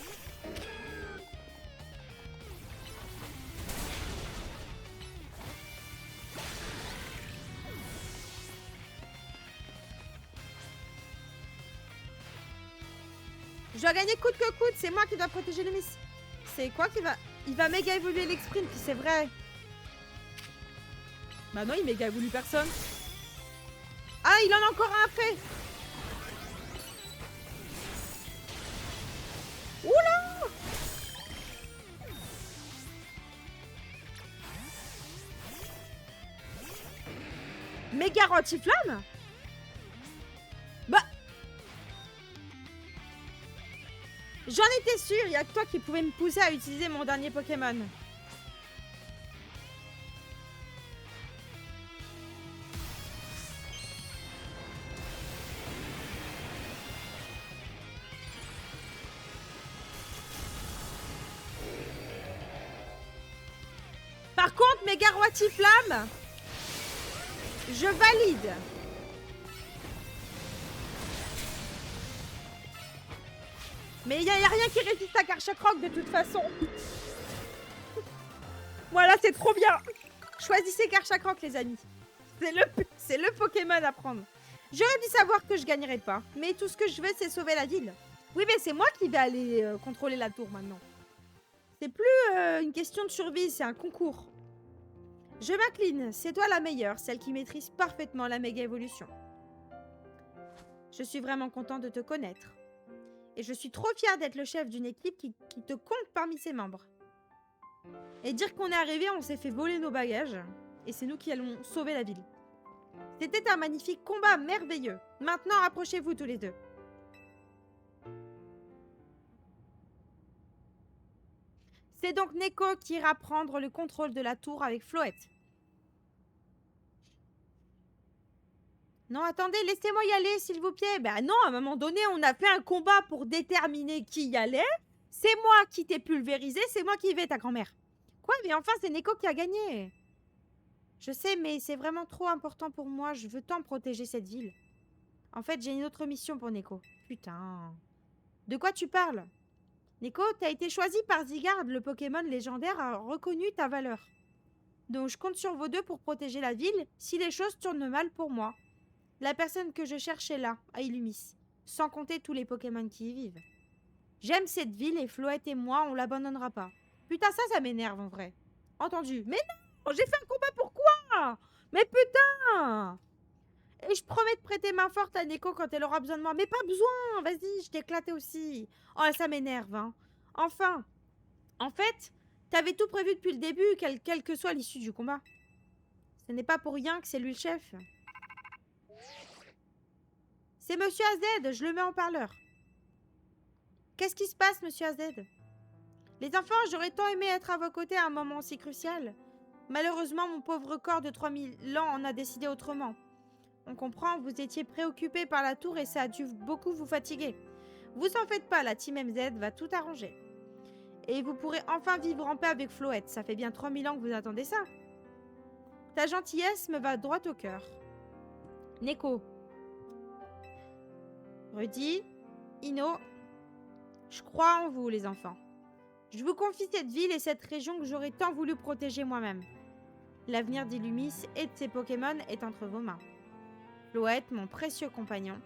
Je dois gagner coûte que coûte, c'est moi qui dois protéger les miss. C'est quoi qui va... Il va méga évoluer l'exprint, puis c'est vrai. Bah non, il méga évolue personne. Ah, il en a encore un fait. Oula! Méga anti-flamme? Bah... J'en étais sûre, il y a que toi qui pouvais me pousser à utiliser mon dernier Pokémon. Par contre, méga anti-flamme, je valide. Mais il n'y a rien qui résiste à Karchakrok de toute façon. Voilà, c'est trop bien. Choisissez Karchakrok, les amis. C'est le Pokémon à prendre. J'aurais dû savoir que je gagnerais pas. Mais tout ce que je veux, c'est sauver la ville. Oui, mais c'est moi qui vais aller contrôler la tour maintenant. C'est plus une question de survie, c'est un concours. Je m'incline, c'est toi la meilleure, celle qui maîtrise parfaitement la méga évolution. Je suis vraiment content de te connaître. Et je suis trop fière d'être le chef d'une équipe qui te compte parmi ses membres. Et dire qu'on est arrivé, on s'est fait voler nos bagages. Et c'est nous qui allons sauver la ville. C'était un magnifique combat merveilleux. Maintenant, rapprochez-vous tous les deux. C'est donc Neko qui ira prendre le contrôle de la tour avec Floette. Non, attendez, laissez-moi y aller, s'il vous plaît. Ben non, à un moment donné, on a fait un combat pour déterminer qui y allait. C'est moi qui t'ai pulvérisé, c'est moi qui vais, ta grand-mère. Quoi? Mais enfin, c'est Neko qui a gagné. Je sais, mais c'est vraiment trop important pour moi. Je veux tant protéger cette ville. En fait, j'ai une autre mission pour Neko. Putain. De quoi tu parles? Neko, t'as été choisi par Zygarde. Le Pokémon légendaire a reconnu ta valeur. Donc je compte sur vous deux pour protéger la ville si les choses tournent mal pour moi. La personne que je cherche est là, à Illumis. Sans compter tous les Pokémon qui y vivent. J'aime cette ville et Floette et moi, on l'abandonnera pas. Putain, ça m'énerve en vrai. Entendu. Mais non, j'ai fait un combat pour quoi? Mais putain! Et je promets de prêter main forte à Neko quand elle aura besoin de moi. Mais pas besoin, vas-y, je t'ai éclaté aussi. Oh, ça m'énerve, hein. Enfin, en fait, t'avais tout prévu depuis le début, quelle que soit l'issue du combat. Ce n'est pas pour rien que c'est lui le chef. C'est Monsieur AZ, je le mets en parleur. Qu'est-ce qui se passe, Monsieur AZ? Les enfants, j'aurais tant aimé être à vos côtés à un moment si crucial. Malheureusement, mon pauvre corps de 3000 ans en a décidé autrement. On comprend, vous étiez préoccupés par la tour et ça a dû beaucoup vous fatiguer. Vous en faites pas, la Team MZ va tout arranger. Et vous pourrez enfin vivre en paix avec Floette. Ça fait bien 3000 ans que vous attendez ça. Ta gentillesse me va droit au cœur. Neko. Rudy. Ino. Je crois en vous, les enfants. Je vous confie cette ville et cette région que j'aurais tant voulu protéger moi-même. L'avenir d'Illumis et de ses Pokémon est entre vos mains. Floette, mon précieux compagnon,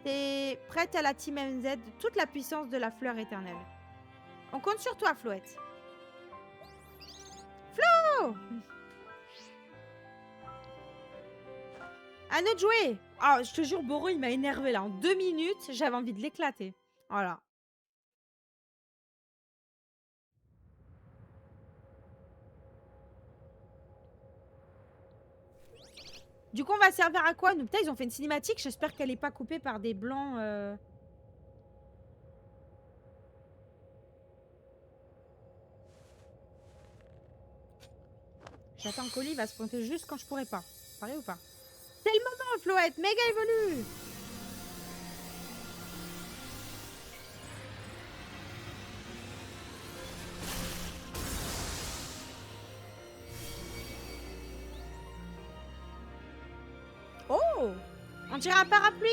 t'es prête à la Team MZ toute la puissance de la fleur éternelle. On compte sur toi, Floette. Flo! À nous de jouer! Ah, je te jure, Boro, il m'a énervé là. En 2 minutes, j'avais envie de l'éclater. Voilà. Du coup, on va servir à quoi? Nous, putain, ils ont fait une cinématique. J'espère qu'elle est pas coupée par des blancs. J'attends qu'Oli va se pointer juste quand je pourrai pas. Pareil ou pas? C'est le moment, Floette! Méga évolue! Oh! On dirait un parapluie?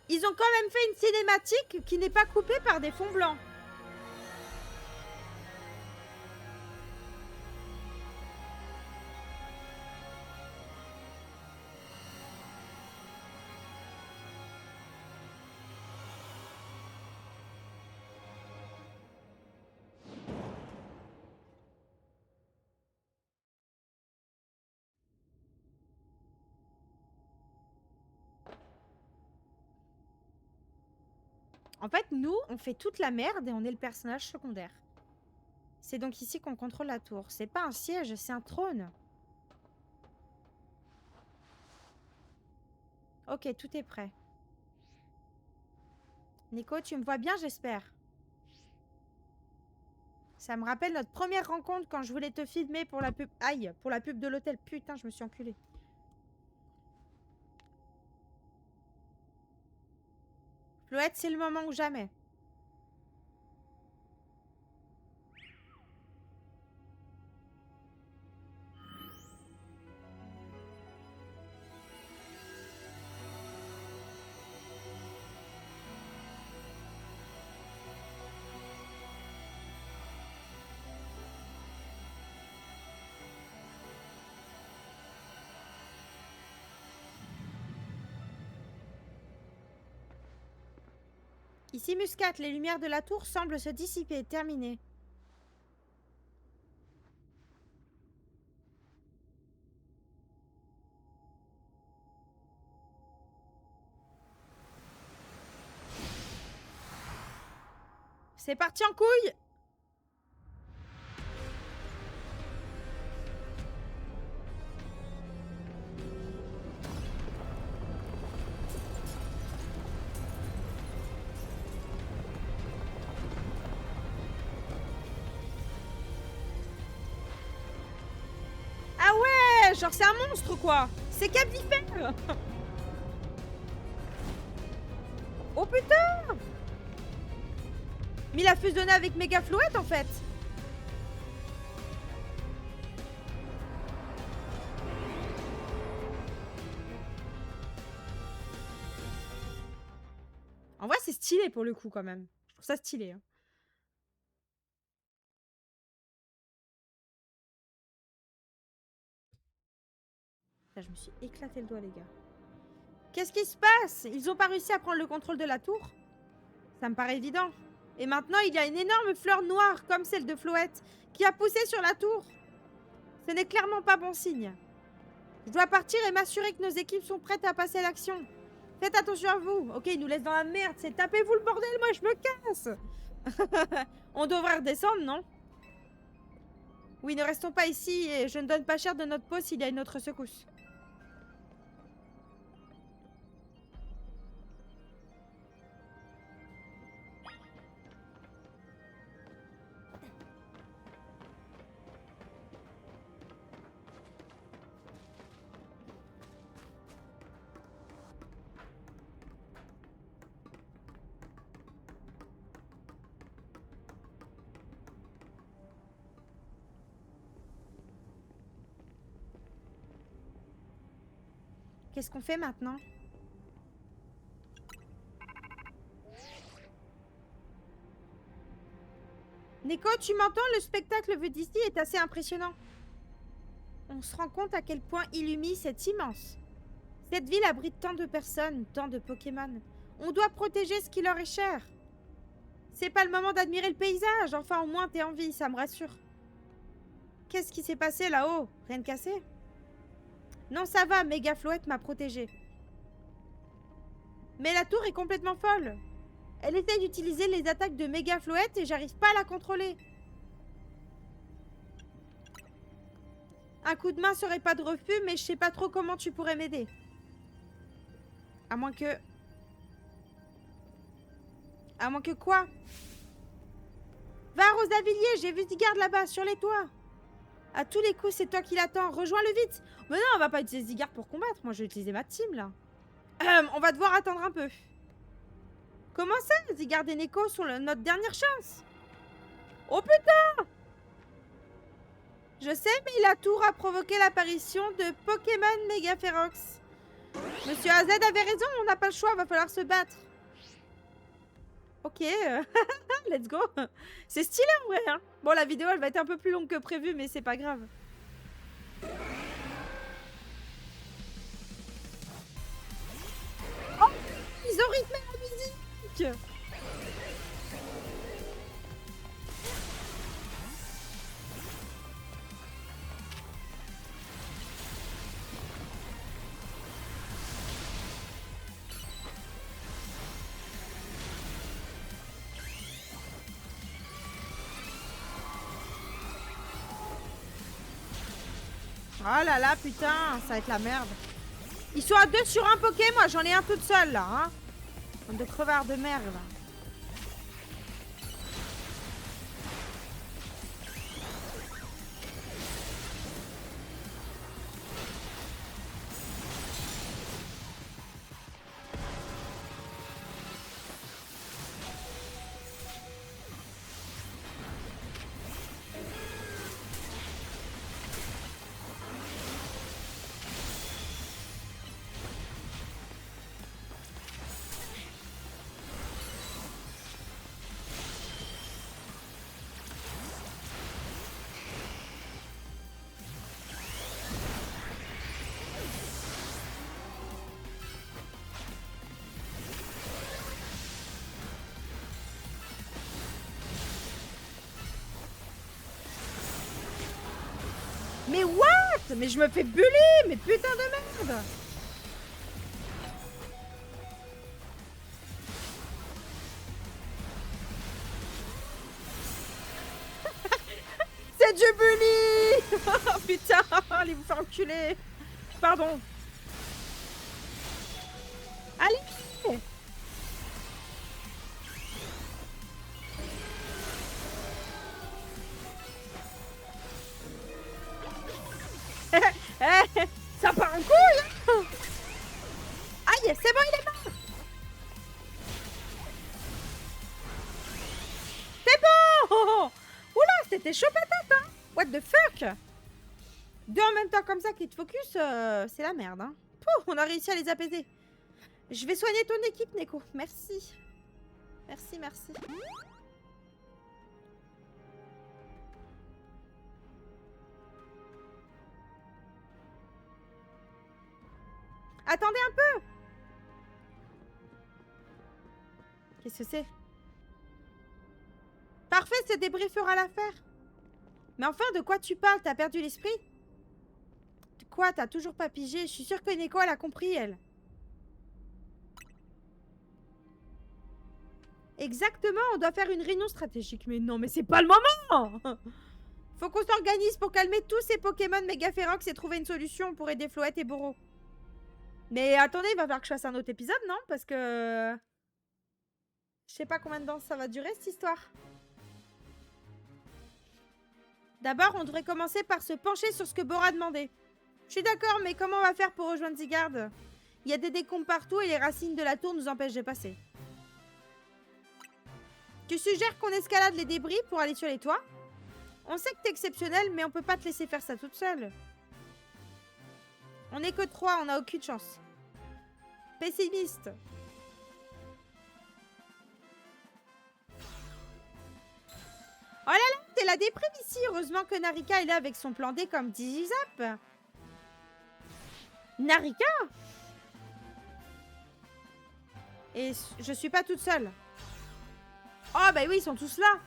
Ils ont quand même fait une cinématique qui n'est pas coupée par des fonds blancs. En fait, nous, on fait toute la merde et on est le personnage secondaire. C'est donc ici qu'on contrôle la tour. C'est pas un siège, c'est un trône. Ok, tout est prêt. Nico, tu me vois bien, j'espère. Ça me rappelle notre première rencontre quand je voulais te filmer pour la pub. Aïe, pour la pub de l'hôtel. Putain, je me suis enculée. Floette, c'est le moment ou jamais. Ici, Muscat, les lumières de la tour semblent se dissiper. Terminé. C'est parti en couille. Ah ouais, genre c'est un monstre quoi. C'est Capvifère. Oh putain. Mais il a fusionné avec Méga Flouette en fait. En vrai c'est stylé pour le coup quand même. Je trouve ça stylé. Hein. Là, je me suis éclaté le doigt les gars. Qu'est-ce qui se passe? Ils ont pas réussi à prendre le contrôle de la tour? Ça me paraît évident. Et maintenant, il y a une énorme fleur noire, comme celle de Flouette, qui a poussé sur la tour. Ce n'est clairement pas bon signe. Je dois partir et m'assurer que nos équipes sont prêtes à passer à l'action. Faites attention à vous. Ok, ils nous laissent dans la merde. C'est tapez-vous le bordel, moi je me casse. On devrait redescendre, non? Oui, ne restons pas ici et je ne donne pas cher de notre peau s'il y a une autre secousse. Qu'est-ce qu'on fait maintenant? Neko, tu m'entends? Le spectacle vu d'ici est assez impressionnant. On se rend compte à quel point Illumie est immense. Cette ville abrite tant de personnes, tant de Pokémon. On doit protéger ce qui leur est cher. C'est pas le moment d'admirer le paysage. Enfin, au moins, t'es en vie, ça me rassure. Qu'est-ce qui s'est passé là-haut? Rien de cassé? Non, ça va, Méga Flouette m'a protégée. Mais la tour est complètement folle. Elle essaie d'utiliser les attaques de Méga Flouette et j'arrive pas à la contrôler. Un coup de main serait pas de refus, mais je sais pas trop comment tu pourrais m'aider. À moins que... À moins que quoi? Va à Rosavilliers, j'ai vu Zygarde là-bas, sur les toits. À tous les coups, c'est toi qui l'attends. Rejoins-le vite. Mais non, on va pas utiliser Zygarde pour combattre. Moi, je vais utiliser ma team, là. On va devoir attendre un peu. Comment ça? Zygarde et Neko sont notre dernière chance. Oh putain! Je sais, mais la tour a provoqué l'apparition de Pokémon Mega Ferox. Monsieur AZ avait raison, on n'a pas le choix, va falloir se battre. Ok, let's go. C'est stylé en vrai. Hein. Bon, la vidéo, elle va être un peu plus longue que prévu, mais c'est pas grave. Oh, ils ont rythmé la musique. Oh là là, putain, ça va être la merde. Ils sont à 2 sur un Poké, moi j'en ai un toute seule là. Hein. Bande de crevards de merde. Mais what? Mais je me fais bully. Mais putain de merde. c'est du bully. Oh, putain, allez vous faire enculer. Pardon. Allez. Ça part en couille. Aïe, c'est bon, il est mort. C'est bon. Oula, c'était chaud patate, hein. What the fuck. Deux en même temps comme ça qui te focus, c'est la merde, hein. Pouh, on a réussi à les apaiser. Je vais soigner ton équipe, Neko. Merci. Merci, merci. Attendez un peu. Qu'est-ce que c'est? Parfait, ce débris fera l'affaire. Mais enfin, de quoi tu parles? T'as perdu l'esprit? De quoi? T'as toujours pas pigé? Je suis sûre que Neko, elle a compris, elle. Exactement, on doit faire une réunion stratégique. Mais non, mais c'est pas le moment. Faut qu'on s'organise pour calmer tous ces Pokémon méga férox et trouver une solution pour aider Floette et Boro. Mais attendez, il va falloir que je fasse un autre épisode, non? Parce que... je sais pas combien de temps ça va durer, cette histoire. D'abord, on devrait commencer par se pencher sur ce que Boro a demandé. Je suis d'accord, mais comment on va faire pour rejoindre Zygarde? Il y a des décombres partout et les racines de la tour nous empêchent de passer. Tu suggères qu'on escalade les débris pour aller sur les toits? On sait que t'es exceptionnel, mais on peut pas te laisser faire ça toute seule. On est que 3, on a aucune chance. Pessimiste. Oh là là, c'est la déprime ici. Heureusement que Narika est là avec son plan D comme Digizap. Narika? Et je suis pas toute seule. Oh bah oui, ils sont tous là.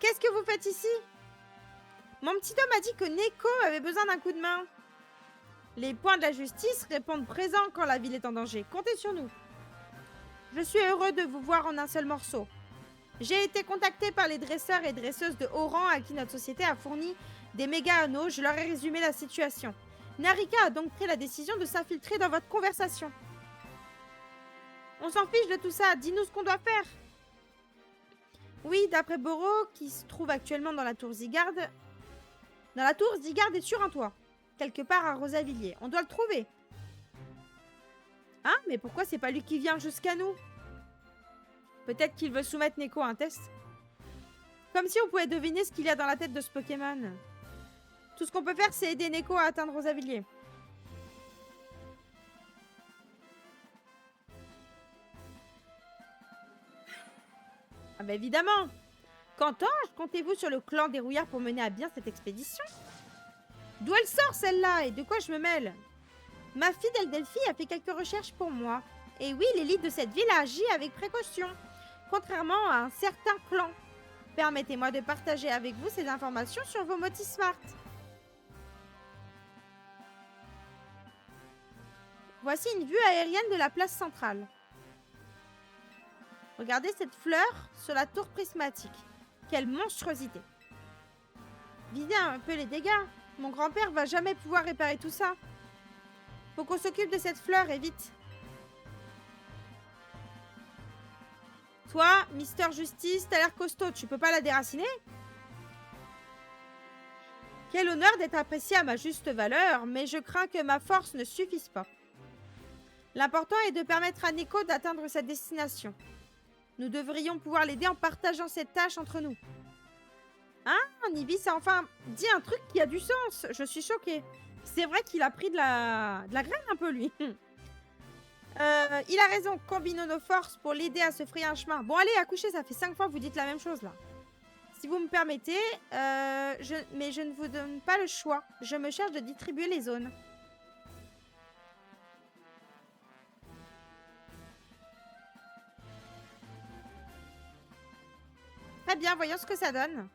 Qu'est-ce que vous faites ici? Mon petit homme a dit que Neko avait besoin d'un coup de main. Les points de la justice répondent présents quand la ville est en danger. Comptez sur nous. Je suis heureux de vous voir en un seul morceau. J'ai été contacté par les dresseurs et dresseuses de haut rang à qui notre société a fourni des méga anneaux. Je leur ai résumé la situation. Narika a donc pris la décision de s'infiltrer dans votre conversation. On s'en fiche de tout ça. Dis-nous ce qu'on doit faire. Oui, d'après Boro, qui se trouve actuellement dans la tour Zygarde. Dans la tour, Zygarde est sur un toit. Quelque part à Rosavilliers. On doit le trouver. Hein? Mais pourquoi c'est pas lui qui vient jusqu'à nous? Peut-être qu'il veut soumettre Neko à un test. Comme si on pouvait deviner ce qu'il y a dans la tête de ce Pokémon. Tout ce qu'on peut faire, c'est aider Neko à atteindre Rosavilliers. Ah bah évidemment. Qu'entends, comptez-vous sur le clan des Rouillards pour mener à bien cette expédition? D'où elle sort celle-là? Et de quoi je me mêle? Ma fidèle Delphi a fait quelques recherches pour moi. Et oui, l'élite de cette ville a agi avec précaution, contrairement à un certain clan. Permettez-moi de partager avec vous ces informations sur vos motis smart. Voici une vue aérienne de la place centrale. Regardez cette fleur sur la tour prismatique. Quelle monstruosité! Videz un peu les dégâts. Mon grand-père va jamais pouvoir réparer tout ça. Faut qu'on s'occupe de cette fleur et vite. Toi, Mister Justice, t'as l'air costaud. Tu peux pas la déraciner? Quel honneur d'être apprécié à ma juste valeur, mais je crains que ma force ne suffise pas. L'important est de permettre à Neko d'atteindre sa destination. Nous devrions pouvoir l'aider en partageant cette tâche entre nous. Hein? Nibis a enfin dit un truc qui a du sens. Je suis choquée. C'est vrai qu'il a pris de la graine un peu, lui. Il a raison. Combinons nos forces pour l'aider à se frayer un chemin. Bon, allez, accouchez, ça fait 5 fois que vous dites la même chose, là. Si vous me permettez, mais je ne vous donne pas le choix. Je me charge de distribuer les zones. Très bien, voyons ce que ça donne.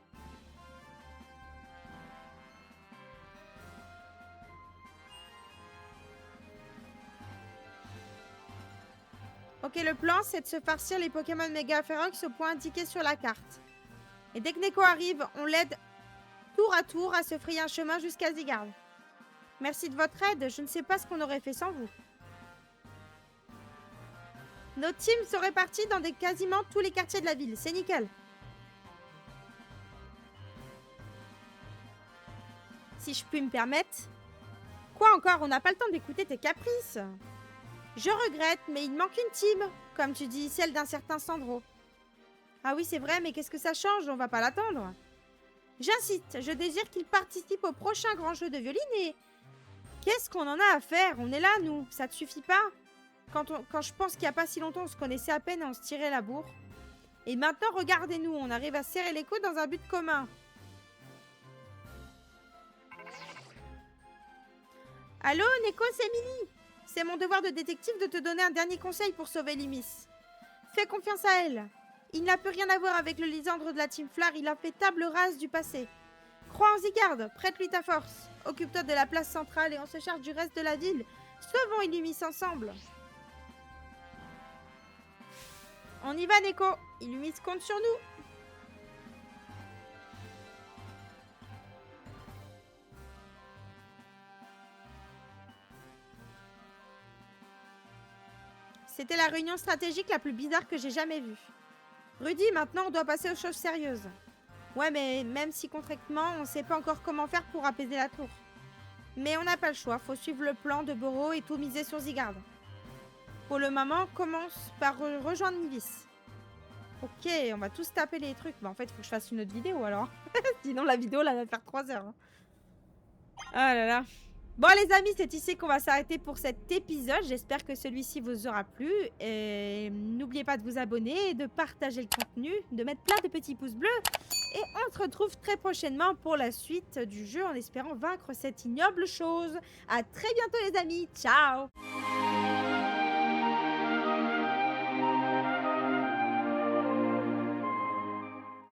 Ok, le plan, c'est de se farcir les Pokémon méga férox au point indiqué sur la carte. Et dès que Neko arrive, on l'aide tour à tour à se frayer un chemin jusqu'à Zigard. Merci de votre aide, je ne sais pas ce qu'on aurait fait sans vous. Nos teams sont répartis dans quasiment tous les quartiers de la ville, c'est nickel. Si je puis me permettre. Quoi encore? On n'a pas le temps d'écouter tes caprices. Je regrette, mais il manque une team. Comme tu dis, celle d'un certain Sandro. Ah oui, c'est vrai, mais qu'est-ce que ça change? On va pas l'attendre. J'insiste, je désire qu'il participe au prochain grand jeu de violine et... Qu'est-ce qu'on en a à faire? On est là, nous. Ça te suffit pas? Quand je pense qu'il y a pas si longtemps, on se connaissait à peine et on se tirait la bourre. Et maintenant, regardez-nous, on arrive à serrer les coudes dans un but commun. Allô, Neko, c'est Millie. C'est mon devoir de détective de te donner un dernier conseil pour sauver Limis. Fais confiance à elle. Il n'a plus rien à voir avec le Lysandre de la Team Flar, il a fait table rase du passé. Crois en Zigard, prête-lui ta force. Occupe-toi de la place centrale et on se charge du reste de la ville. Sauvons Illumis ensemble. On y va, Neko. Illumis compte sur nous. C'était la réunion stratégique la plus bizarre que j'ai jamais vue. Rudy, maintenant on doit passer aux choses sérieuses. Ouais, mais même si concrètement, on sait pas encore comment faire pour apaiser la tour. Mais on n'a pas le choix, faut suivre le plan de Boro et tout miser sur Zigard. Pour le moment, commence par rejoindre Nivis. Ok, on va tous taper les trucs. Bah en fait, il faut que je fasse une autre vidéo alors. Sinon la vidéo là va faire 3 heures. Hein. Ah là là. Bon les amis, c'est ici qu'on va s'arrêter pour cet épisode. J'espère que celui-ci vous aura plu. Et n'oubliez pas de vous abonner, de partager le contenu, de mettre plein de petits pouces bleus. Et on se retrouve très prochainement pour la suite du jeu en espérant vaincre cette ignoble chose. À très bientôt les amis. Ciao!